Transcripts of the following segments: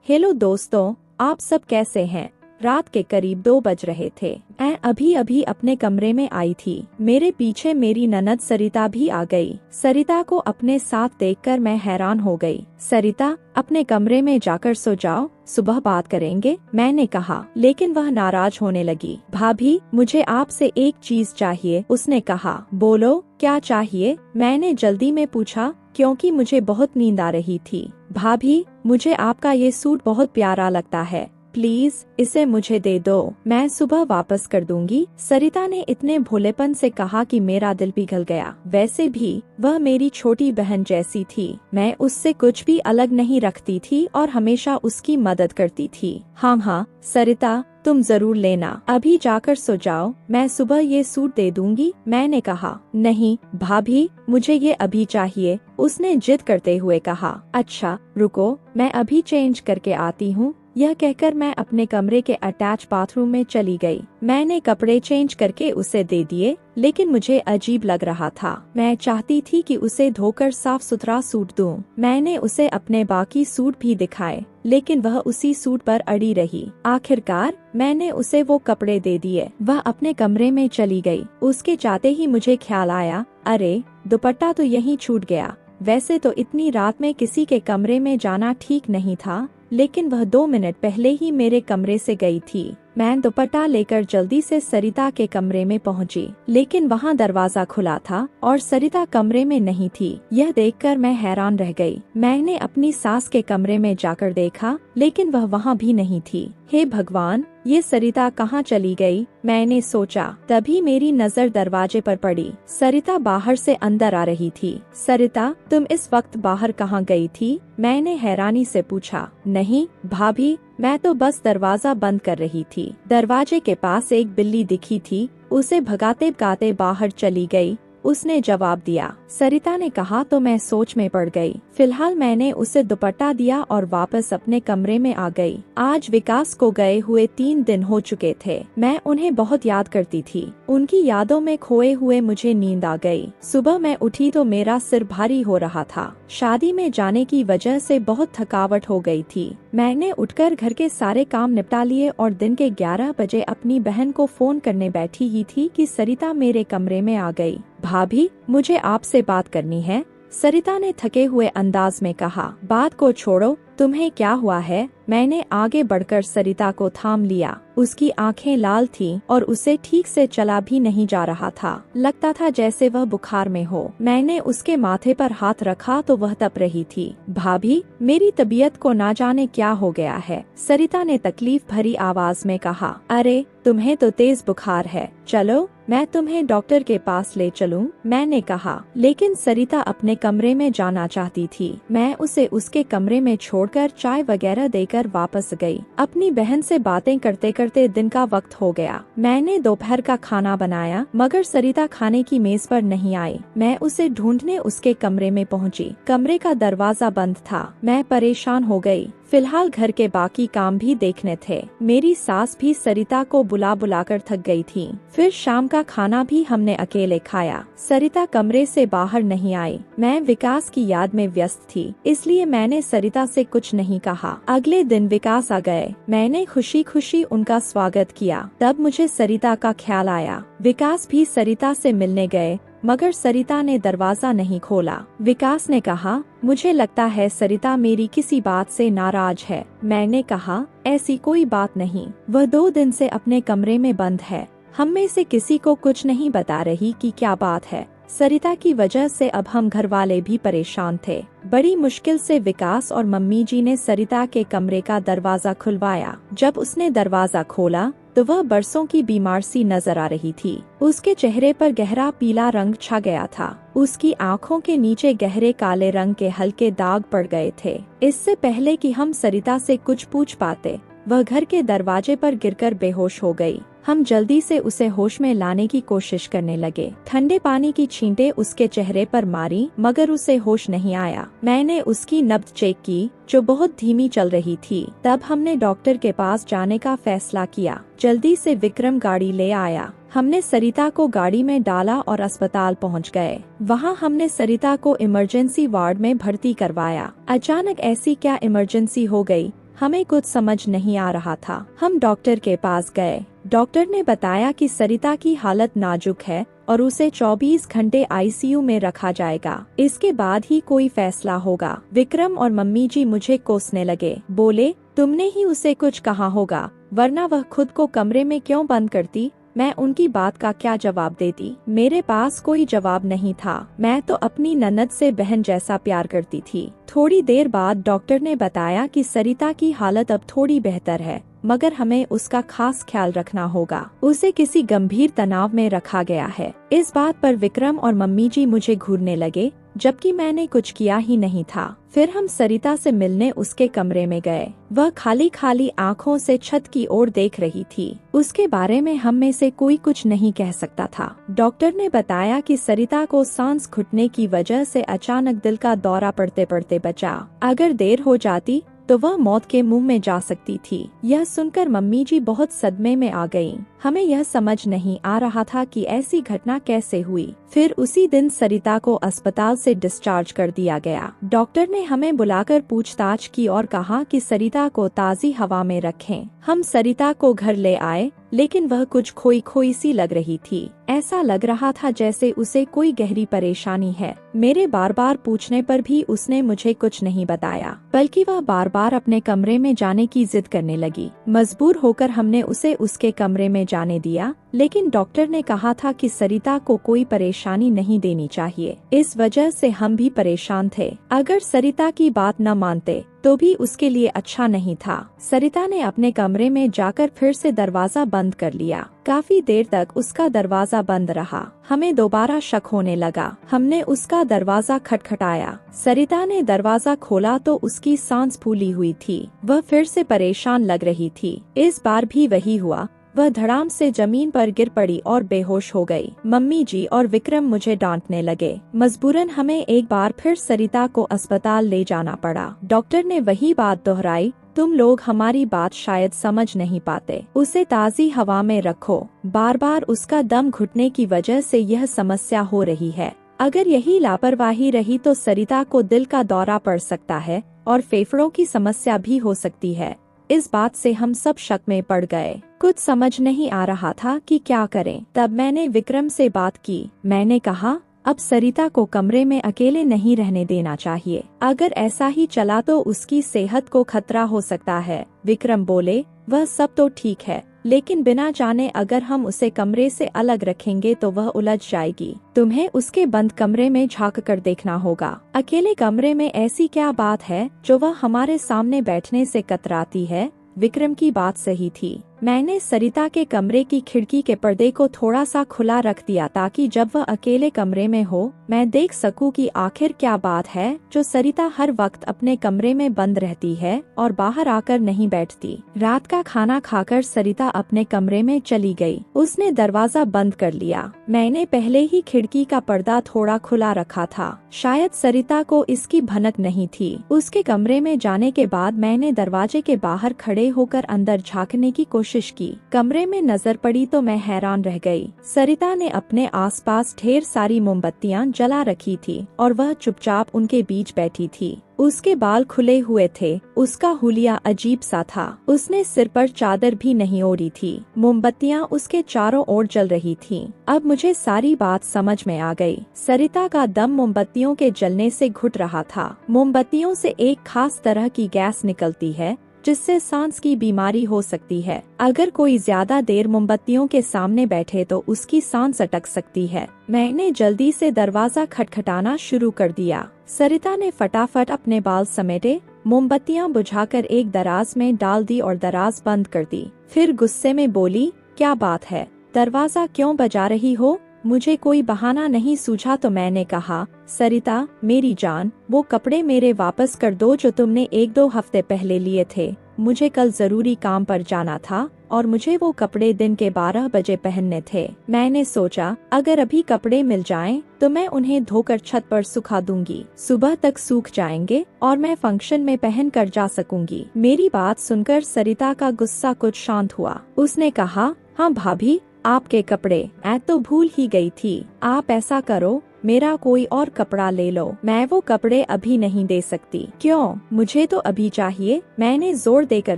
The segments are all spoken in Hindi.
हेलो दोस्तों, आप सब कैसे हैं? रात के करीब 2 बज रहे थे। मैं अभी अभी अपने कमरे में आई थी। मेरे पीछे मेरी ननद सरिता भी आ गई। सरिता को अपने साथ देखकर मैं हैरान हो गई। सरिता, अपने कमरे में जाकर सो जाओ, सुबह बात करेंगे, मैंने कहा, लेकिन वह नाराज होने लगी। भाभी, मुझे आपसे एक चीज चाहिए, उसने कहा। बोलो, क्या चाहिए? मैंने जल्दी में पूछा, क्योंकि मुझे बहुत नींद आ रही थी। भाभी, मुझे आपका ये सूट बहुत प्यारा लगता है, प्लीज इसे मुझे दे दो, मैं सुबह वापस कर दूंगी। सरिता ने इतने भोलेपन से कहा कि मेरा दिल पिघल गया। वैसे भी वह मेरी छोटी बहन जैसी थी। मैं उससे कुछ भी अलग नहीं रखती थी और हमेशा उसकी मदद करती थी। हाँ, सरिता, तुम जरूर लेना। अभी जाकर सो जाओ, मैं सुबह ये सूट दे दूंगी, मैंने कहा। नहीं भाभी, मुझे ये अभी चाहिए, उसने जिद करते हुए कहा। अच्छा रुको, मैं अभी चेंज करके आती हूँ। यह कहकर मैं अपने कमरे के अटैच बाथरूम में चली गई। मैंने कपड़े चेंज करके उसे दे दिए, लेकिन मुझे अजीब लग रहा था। मैं चाहती थी कि उसे धोकर साफ सुथरा सूट दूं। मैंने उसे अपने बाकी सूट भी दिखाए, लेकिन वह उसी सूट पर अड़ी रही। आखिरकार मैंने उसे वो कपड़े दे दिए। वह अपने कमरे में चली गई। उसके जाते ही मुझे ख्याल आया, अरे दुपट्टा तो यहीं छूट गया। वैसे तो इतनी रात में किसी के कमरे में जाना ठीक नहीं था, लेकिन वह 2 मिनट पहले ही मेरे कमरे से गई थी। मैं दुपट्टा लेकर जल्दी से सरिता के कमरे में पहुंची, लेकिन वहां दरवाजा खुला था और सरिता कमरे में नहीं थी। यह देखकर मैं हैरान रह गई। मैंने अपनी सास के कमरे में जाकर देखा, लेकिन वह वहां भी नहीं थी। हे भगवान, ये सरिता कहाँ चली गई, मैंने सोचा। तभी मेरी नजर दरवाजे पर पड़ी। सरिता बाहर से अंदर आ रही थी। सरिता, तुम इस वक्त बाहर कहाँ गई थी? मैंने हैरानी से पूछा। नहीं भाभी, मैं तो बस दरवाजा बंद कर रही थी। दरवाजे के पास एक बिल्ली दिखी थी, उसे भगाते भगाते बाहर चली गई, उसने जवाब दिया। सरिता ने कहा तो मैं सोच में पड़ गई। फिलहाल मैंने उसे दुपट्टा दिया और वापस अपने कमरे में आ गई। आज विकास को गए हुए 3 दिन हो चुके थे। मैं उन्हें बहुत याद करती थी। उनकी यादों में खोए हुए मुझे नींद आ गई। सुबह मैं उठी तो मेरा सिर भारी हो रहा था। शादी में जाने की वजह से बहुत थकावट हो गई थी। मैंने उठकर घर के सारे काम निपटा लिए और दिन के 11 बजे अपनी बहन को फोन करने बैठी ही थी कि सरिता मेरे कमरे में आ गई। भाभी, मुझे आपसे बात करनी है, सरिता ने थके हुए अंदाज में कहा। बात को छोड़ो, तुम्हें क्या हुआ है? मैंने आगे बढ़कर सरिता को थाम लिया। उसकी आंखें लाल थीं और उसे ठीक से चला भी नहीं जा रहा था। लगता था जैसे वह बुखार में हो। मैंने उसके माथे पर हाथ रखा तो वह तप रही थी। भाभी, मेरी तबीयत को ना जाने क्या हो गया है, सरिता ने तकलीफ भरी आवाज में कहा। अरे, तुम्हें तो तेज बुखार है, चलो मैं तुम्हें डॉक्टर के पास ले चलूं, मैंने कहा। लेकिन सरिता अपने कमरे में जाना चाहती थी। मैं उसे उसके कमरे में छोड़कर चाय वगैरह देकर वापस गई। अपनी बहन से बातें करते करते दिन का वक्त हो गया। मैंने दोपहर का खाना बनाया, मगर सरिता खाने की मेज पर नहीं आई। मैं उसे ढूंढने उसके कमरे में पहुंची। कमरे का दरवाजा बंद था। मैं परेशान हो गई। फिलहाल घर के बाकी काम भी देखने थे। मेरी सास भी सरिता को बुला बुलाकर थक गई थी। फिर शाम का खाना भी हमने अकेले खाया। सरिता कमरे से बाहर नहीं आई। मैं विकास की याद में व्यस्त थी, इसलिए मैंने सरिता से कुछ नहीं कहा। अगले दिन विकास आ गए। मैंने खुशी खुशी उनका स्वागत किया। तब मुझे सरिता का ख्याल आया। विकास भी सरिता से मिलने गए, मगर सरिता ने दरवाजा नहीं खोला। विकास ने कहा, मुझे लगता है सरिता मेरी किसी बात से नाराज है। मैंने कहा, ऐसी कोई बात नहीं, वह 2 दिन से अपने कमरे में बंद है। हम में से किसी को कुछ नहीं बता रही कि क्या बात है। सरिता की वजह से अब हम घर वाले भी परेशान थे। बड़ी मुश्किल से विकास और मम्मी जी ने सरिता के कमरे का दरवाजा खुलवाया। जब उसने दरवाजा खोला तो वह बरसों की बीमार सी नजर आ रही थी। उसके चेहरे पर गहरा पीला रंग छा गया था। उसकी आंखों के नीचे गहरे काले रंग के हल्के दाग पड़ गए थे। इससे पहले कि हम सरिता से कुछ पूछ पाते, वह घर के दरवाजे पर गिरकर बेहोश हो गई। हम जल्दी से उसे होश में लाने की कोशिश करने लगे। ठंडे पानी की छींटे उसके चेहरे पर मारी, मगर उसे होश नहीं आया। मैंने उसकी नब्ज चेक की, जो बहुत धीमी चल रही थी। तब हमने डॉक्टर के पास जाने का फैसला किया। जल्दी से विक्रम गाड़ी ले आया। हमने सरिता को गाड़ी में डाला और अस्पताल पहुंच गए। वहां हमने सरिता को इमरजेंसी वार्ड में भर्ती करवाया। अचानक ऐसी क्या इमरजेंसी हो गई, हमें कुछ समझ नहीं आ रहा था। हम डॉक्टर के पास गए। डॉक्टर ने बताया कि सरिता की हालत नाजुक है और उसे 24 घंटे आईसीयू में रखा जाएगा। इसके बाद ही कोई फैसला होगा। विक्रम और मम्मी जी मुझे कोसने लगे। बोले, तुमने ही उसे कुछ कहा होगा, वरना वह खुद को कमरे में क्यों बंद करती। मैं उनकी बात का क्या जवाब देती। मेरे पास कोई जवाब नहीं था। मैं तो अपनी ननद से बहन जैसा प्यार करती थी। थोड़ी देर बाद डॉक्टर ने बताया कि सरिता की हालत अब थोड़ी बेहतर है, मगर हमें उसका खास ख्याल रखना होगा। उसे किसी गंभीर तनाव में रखा गया है। इस बात पर विक्रम और मम्मी जी मुझे घूरने लगे, जबकि मैंने कुछ किया ही नहीं था। फिर हम सरिता से मिलने उसके कमरे में गए। वह खाली खाली आंखों से छत की ओर देख रही थी। उसके बारे में हम में से कोई कुछ नहीं कह सकता था। डॉक्टर ने बताया कि सरिता को सांस घुटने की वजह से अचानक दिल का दौरा पड़ते पड़ते बचा। अगर देर हो जाती तो वह मौत के मुंह में जा सकती थी। यह सुनकर मम्मी जी बहुत सदमे में आ गईं। हमें यह समझ नहीं आ रहा था कि ऐसी घटना कैसे हुई। फिर उसी दिन सरिता को अस्पताल से डिस्चार्ज कर दिया गया। डॉक्टर ने हमें बुलाकर पूछताछ की और कहा कि सरिता को ताज़ी हवा में रखें। हम सरिता को घर ले आए, लेकिन वह कुछ खोई खोई सी लग रही थी। ऐसा लग रहा था जैसे उसे कोई गहरी परेशानी है। मेरे बार बार पूछने पर भी उसने मुझे कुछ नहीं बताया, बल्कि वह बार बार अपने कमरे में जाने की जिद करने लगी। मजबूर होकर हमने उसे उसके कमरे में जाने दिया, लेकिन डॉक्टर ने कहा था कि सरिता को कोई परेशानी नहीं देनी चाहिए। इस वजह से हम भी परेशान थे। अगर सरिता की बात न मानते तो भी उसके लिए अच्छा नहीं था। सरिता ने अपने कमरे में जाकर फिर से दरवाजा बंद कर लिया। काफी देर तक उसका दरवाजा बंद रहा। हमें दोबारा शक होने लगा। हमने उसका दरवाजा खटखटाया। सरिता ने दरवाजा खोला तो उसकी सांस फूली हुई थी। वह फिर से परेशान लग रही थी। इस बार भी वही हुआ। वह धड़ाम से जमीन पर गिर पड़ी और बेहोश हो गई। मम्मी जी और विक्रम मुझे डांटने लगे। मजबूरन हमें एक बार फिर सरिता को अस्पताल ले जाना पड़ा। डॉक्टर ने वही बात दोहराई, तुम लोग हमारी बात शायद समझ नहीं पाते। उसे ताज़ी हवा में रखो। बार बार उसका दम घुटने की वजह से यह समस्या हो रही है। अगर यही लापरवाही रही तो सरिता को दिल का दौरा पड़ सकता है और फेफड़ों की समस्या भी हो सकती है। इस बात से हम सब शक में पड़ गए। कुछ समझ नहीं आ रहा था कि क्या करें। तब मैंने विक्रम से बात की। मैंने कहा, अब सरिता को कमरे में अकेले नहीं रहने देना चाहिए। अगर ऐसा ही चला तो उसकी सेहत को खतरा हो सकता है। विक्रम बोले, वह सब तो ठीक है, लेकिन बिना जाने अगर हम उसे कमरे से अलग रखेंगे तो वह उलझ जाएगी। तुम्हें उसके बंद कमरे में झांक कर देखना होगा। अकेले कमरे में ऐसी क्या बात है जो वह हमारे सामने बैठने से कतराती है। विक्रम की बात सही थी। मैंने सरिता के कमरे की खिड़की के पर्दे को थोड़ा सा खुला रख दिया ताकि जब वह अकेले कमरे में हो मैं देख सकूं कि आखिर क्या बात है जो सरिता हर वक्त अपने कमरे में बंद रहती है और बाहर आकर नहीं बैठती। रात का खाना खाकर सरिता अपने कमरे में चली गई। उसने दरवाजा बंद कर लिया। मैंने पहले ही खिड़की का पर्दा थोड़ा खुला रखा था। शायद सरिता को इसकी भनक नहीं थी। उसके कमरे में जाने के बाद मैंने दरवाजे के बाहर खड़े होकर अंदर झांकने की कोशिश की। कमरे में नजर पड़ी तो मैं हैरान रह गई। सरिता ने अपने आसपास ढेर सारी मोमबत्तियां जला रखी थी और वह चुपचाप उनके बीच बैठी थी। उसके बाल खुले हुए थे। उसका हुलिया अजीब सा था। उसने सिर पर चादर भी नहीं ओढ़ी थी। मोमबत्तियां उसके चारों ओर जल रही थीं। अब मुझे सारी बात समझ में आ गई। सरिता का दम मोमबत्तियों के जलने से घुट रहा था। मोमबत्तियों से एक खास तरह की गैस निकलती है जिससे सांस की बीमारी हो सकती है। अगर कोई ज्यादा देर मोमबत्तियों के सामने बैठे तो उसकी सांस अटक सकती है। मैंने जल्दी से दरवाजा खटखटाना शुरू कर दिया। सरिता ने फटाफट अपने बाल समेटे, मोमबत्तियां बुझाकर एक दराज में डाल दी और दराज बंद कर दी। फिर गुस्से में बोली, क्या बात है, दरवाजा क्यों बजा रही हो? मुझे कोई बहाना नहीं सूझा तो मैंने कहा, सरिता मेरी जान, वो कपड़े मेरे वापस कर दो जो तुमने 1-2 हफ्ते पहले लिए थे। मुझे कल जरूरी काम पर जाना था और मुझे वो कपड़े दिन के 12 बजे पहनने थे। मैंने सोचा अगर अभी कपड़े मिल जाएं तो मैं उन्हें धोकर छत पर सुखा दूंगी। सुबह तक सूख जाएंगे और मैं फंक्शन में पहन कर जा सकूंगी। मेरी बात सुनकर सरिता का गुस्सा कुछ शांत हुआ। उसने कहा, हाँ भाभी, आपके कपड़े, मैं तो भूल ही गई थी। आप ऐसा करो, मेरा कोई और कपड़ा ले लो। मैं वो कपड़े अभी नहीं दे सकती। क्यों? मुझे तो अभी चाहिए, मैंने जोर देकर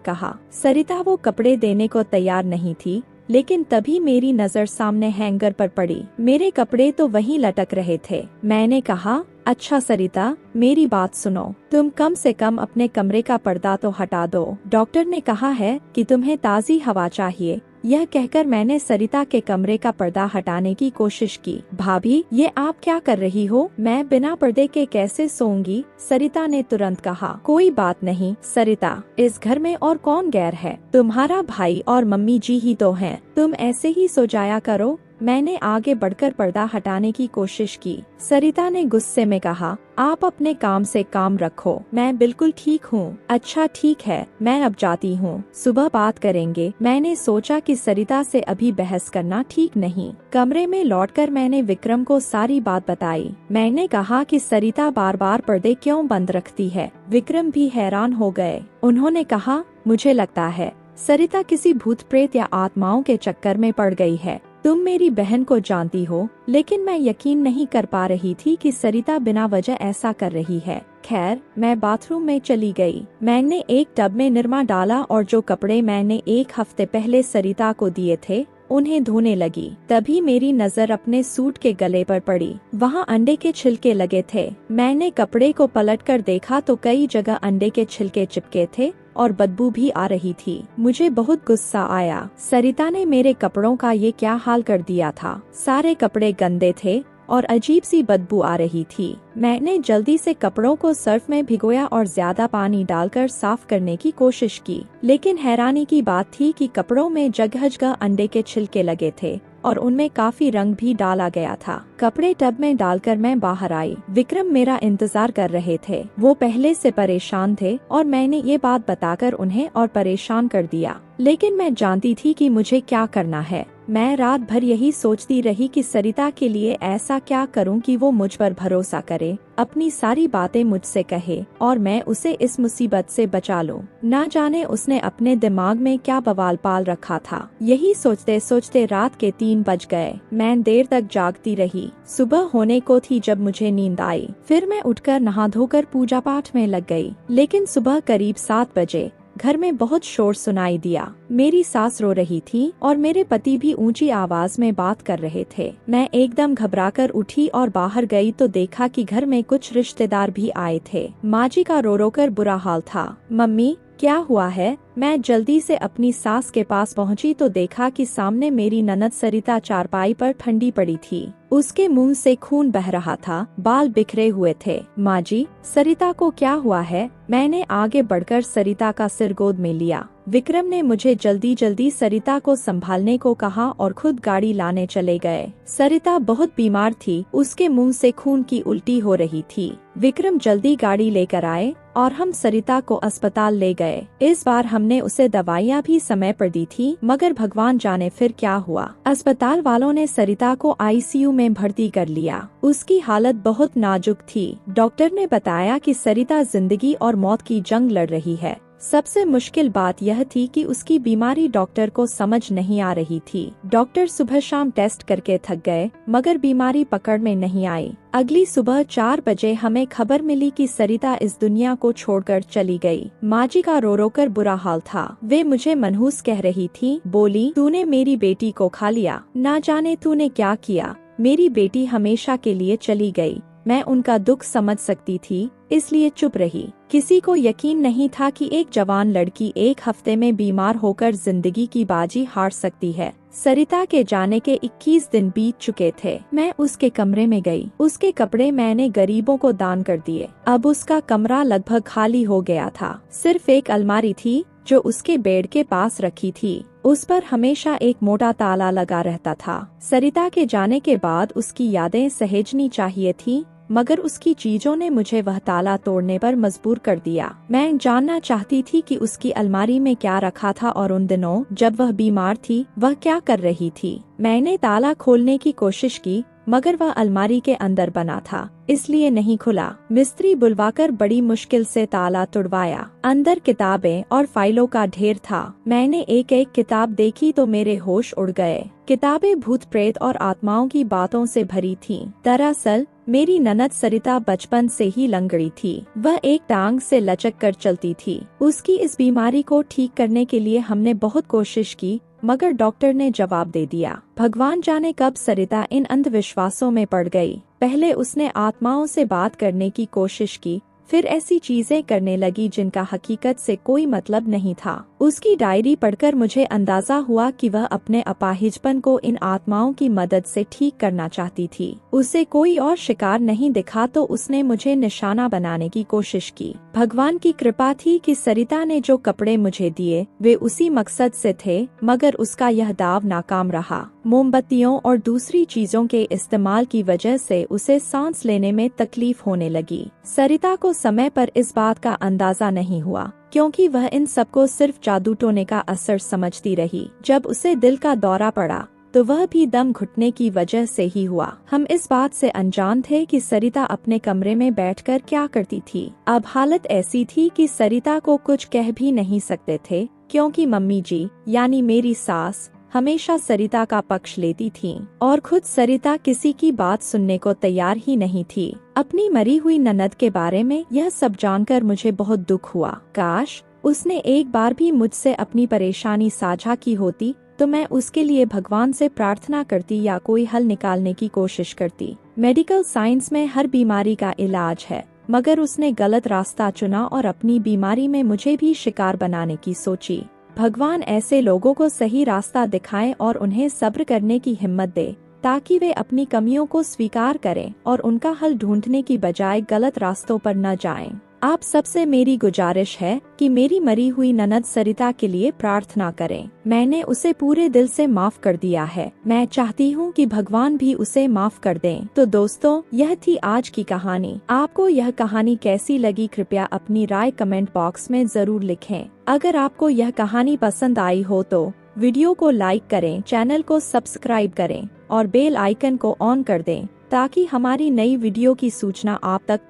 कहा। सरिता वो कपड़े देने को तैयार नहीं थी, लेकिन तभी मेरी नजर सामने हैंगर पर पड़ी। मेरे कपड़े तो वहीं लटक रहे थे। मैंने कहा, अच्छा सरिता, मेरी बात सुनो, तुम कम से कम अपने कमरे का पर्दा तो हटा दो। डॉक्टर ने कहा है कि तुम्हें ताज़ी हवा चाहिए। यह कहकर मैंने सरिता के कमरे का पर्दा हटाने की कोशिश की। भाभी, ये आप क्या कर रही हो? मैं बिना पर्दे के कैसे सोऊंगी? सरिता ने तुरंत कहा। कोई बात नहीं सरिता, इस घर में और कौन गैर है? तुम्हारा भाई और मम्मी जी ही तो हैं। तुम ऐसे ही सो जाया करो। मैंने आगे बढ़कर पर्दा हटाने की कोशिश की। सरिता ने गुस्से में कहा, आप अपने काम से काम रखो, मैं बिल्कुल ठीक हूँ। अच्छा ठीक है, मैं अब जाती हूँ, सुबह बात करेंगे। मैंने सोचा कि सरिता से अभी बहस करना ठीक नहीं। कमरे में लौटकर मैंने विक्रम को सारी बात बताई। मैंने कहा कि सरिता बार बार पर्दे क्यों बंद रखती है। विक्रम भी हैरान हो गए। उन्होंने कहा, मुझे लगता है सरिता किसी भूत प्रेत या आत्माओं के चक्कर में पड़ गई है। तुम मेरी बहन को जानती हो, लेकिन मैं यकीन नहीं कर पा रही थी कि सरिता बिना वजह ऐसा कर रही है। खैर, मैं बाथरूम में चली गई। मैंने एक टब में निरमा डाला और जो कपड़े मैंने एक हफ्ते पहले सरिता को दिए थे उन्हें धोने लगी। तभी मेरी नजर अपने सूट के गले पर पड़ी। वहाँ अंडे के छिलके लगे थे। मैंने कपड़े को पलटकर देखा तो कई जगह अंडे के छिलके चिपके थे और बदबू भी आ रही थी। मुझे बहुत गुस्सा आया। सरिता ने मेरे कपड़ों का ये क्या हाल कर दिया था? सारे कपड़े गंदे थे और अजीब सी बदबू आ रही थी। मैंने जल्दी से कपड़ों को सर्फ में भिगोया और ज्यादा पानी डालकर साफ करने की कोशिश की, लेकिन हैरानी की बात थी कि कपड़ों में जगह जगह अंडे के छिलके लगे थे और उनमें काफी रंग भी डाला गया था। कपड़े टब में डालकर मैं बाहर आई। विक्रम मेरा इंतजार कर रहे थे। वो पहले से परेशान थे और मैंने ये बात बताकर उन्हें और परेशान कर दिया, लेकिन मैं जानती थी कि मुझे क्या करना है। मैं रात भर यही सोचती रही कि सरिता के लिए ऐसा क्या करूं कि वो मुझ पर भरोसा करे, अपनी सारी बातें मुझसे कहे और मैं उसे इस मुसीबत से बचा लूं। ना जाने उसने अपने दिमाग में क्या बवाल पाल रखा था। यही सोचते सोचते रात के 3 बज गए। मैं देर तक जागती रही। सुबह होने को थी जब मुझे नींद आई। फिर मैं उठकर नहा धोकर पूजा पाठ में लग गई। लेकिन सुबह करीब 7 बजे घर में बहुत शोर सुनाई दिया। मेरी सास रो रही थी और मेरे पति भी ऊंची आवाज में बात कर रहे थे। मैं एकदम घबराकर उठी और बाहर गई तो देखा कि घर में कुछ रिश्तेदार भी आए थे। माँ जी का रो रो कर बुरा हाल था। मम्मी, क्या हुआ है? मैं जल्दी से अपनी सास के पास पहुंची तो देखा कि सामने मेरी ननद सरिता चारपाई पर ठंडी पड़ी थी। उसके मुंह से खून बह रहा था, बाल बिखरे हुए थे। माँ जी, सरिता को क्या हुआ है? मैंने आगे बढ़कर सरिता का सिर गोद में लिया। विक्रम ने मुझे जल्दी जल्दी सरिता को संभालने को कहा और खुद गाड़ी लाने चले गए। सरिता बहुत बीमार थी, उसके मुंह से खून की उल्टी हो रही थी। विक्रम जल्दी गाड़ी लेकर आए और हम सरिता को अस्पताल ले गए। इस बार हमने उसे दवाइयाँ भी समय पर दी थी, मगर भगवान जाने फिर क्या हुआ। अस्पताल वालों ने सरिता को आईसीयू में भर्ती कर लिया। उसकी हालत बहुत नाजुक थी। डॉक्टर ने बताया कि सरिता जिंदगी और मौत की जंग लड़ रही है। सबसे मुश्किल बात यह थी कि उसकी बीमारी डॉक्टर को समझ नहीं आ रही थी। डॉक्टर सुबह शाम टेस्ट करके थक गए, मगर बीमारी पकड़ में नहीं आई। अगली सुबह 4 बजे हमें खबर मिली कि सरिता इस दुनिया को छोड़कर चली गई। माँ जी का रो रो कर बुरा हाल था। वे मुझे मनहूस कह रही थी। बोली, तूने मेरी बेटी को खा लिया, ना जाने तूने क्या किया। मेरी बेटी हमेशा के लिए चली गई। मैं उनका दुख समझ सकती थी, इसलिए चुप रही। किसी को यकीन नहीं था कि एक जवान लड़की 1 हफ्ते में बीमार होकर जिंदगी की बाजी हार सकती है। सरिता के जाने के 21 दिन बीत चुके थे। मैं उसके कमरे में गई। उसके कपड़े मैंने गरीबों को दान कर दिए। अब उसका कमरा लगभग खाली हो गया था। सिर्फ एक अलमारी थी जो उसके बेड के पास रखी थी। उस पर हमेशा एक मोटा ताला लगा रहता था। सरिता के जाने के बाद उसकी यादें सहेजनी चाहिए थी, मगर उसकी चीजों ने मुझे वह ताला तोड़ने पर मजबूर कर दिया। मैं जानना चाहती थी कि उसकी अलमारी में क्या रखा था और उन दिनों जब वह बीमार थी वह क्या कर रही थी। मैंने ताला खोलने की कोशिश की, मगर वह अलमारी के अंदर बना था, इसलिए नहीं खुला। मिस्त्री बुलवाकर बड़ी मुश्किल से ताला तुड़वाया। अंदर किताबें और फाइलों का ढेर था। मैंने एक एक किताब देखी तो मेरे होश उड़ गए। किताबें भूत प्रेत और आत्माओं की बातों से भरी थीं। दरअसल मेरी ननद सरिता बचपन से ही लंगड़ी थी। वह एक टांग से लचक कर चलती थी। उसकी इस बीमारी को ठीक करने के लिए हमने बहुत कोशिश की, मगर डॉक्टर ने जवाब दे दिया। भगवान जाने कब सरिता इन अंधविश्वासों में पड़ गई। पहले उसने आत्माओं से बात करने की कोशिश की, फिर ऐसी चीजें करने लगी जिनका हकीकत से कोई मतलब नहीं था। उसकी डायरी पढ़कर मुझे अंदाजा हुआ कि वह अपने अपाहिजपन को इन आत्माओं की मदद से ठीक करना चाहती थी। उसे कोई और शिकार नहीं दिखा तो उसने मुझे निशाना बनाने की कोशिश की। भगवान की कृपा थी कि सरिता ने जो कपड़े मुझे दिए वे उसी मकसद से थे, मगर उसका यह दाव नाकाम रहा। मोमबत्तियों और दूसरी चीजों के इस्तेमाल की वजह से उसे सांस लेने में तकलीफ होने लगी। सरिता को समय पर इस बात का अंदाजा नहीं हुआ, क्योंकि वह इन सबको सिर्फ जादू टोने का असर समझती रही। जब उसे दिल का दौरा पड़ा तो वह भी दम घुटने की वजह से ही हुआ। हम इस बात से अनजान थे कि सरिता अपने कमरे में बैठकर क्या करती थी। अब हालत ऐसी थी कि सरिता को कुछ कह भी नहीं सकते थे, क्योंकि मम्मी जी यानी मेरी सास हमेशा सरिता का पक्ष लेती थीं और खुद सरिता किसी की बात सुनने को तैयार ही नहीं थी। अपनी मरी हुई ननद के बारे में यह सब जानकर मुझे बहुत दुख हुआ। काश उसने एक बार भी मुझसे अपनी परेशानी साझा की होती तो मैं उसके लिए भगवान से प्रार्थना करती या कोई हल निकालने की कोशिश करती। मेडिकल साइंस में हर बीमारी का इलाज है, मगर उसने गलत रास्ता चुना और अपनी बीमारी में मुझे भी शिकार बनाने की सोची। भगवान ऐसे लोगों को सही रास्ता दिखाए और उन्हें सब्र करने की हिम्मत दे, ताकि वे अपनी कमियों को स्वीकार करें और उनका हल ढूंढने की बजाय गलत रास्तों पर न जाएं। आप सबसे मेरी गुजारिश है कि मेरी मरी हुई ननद सरिता के लिए प्रार्थना करें। मैंने उसे पूरे दिल से माफ कर दिया है। मैं चाहती हूँ कि भगवान भी उसे माफ कर दें। तो दोस्तों, यह थी आज की कहानी। आपको यह कहानी कैसी लगी, कृपया अपनी राय कमेंट बॉक्स में जरूर लिखें। अगर आपको यह कहानी पसंद आई हो तो वीडियो को लाइक करें, चैनल को सब्सक्राइब करें और बेल आइकन को ऑन कर दें, ताकि हमारी नई वीडियो की सूचना आप तक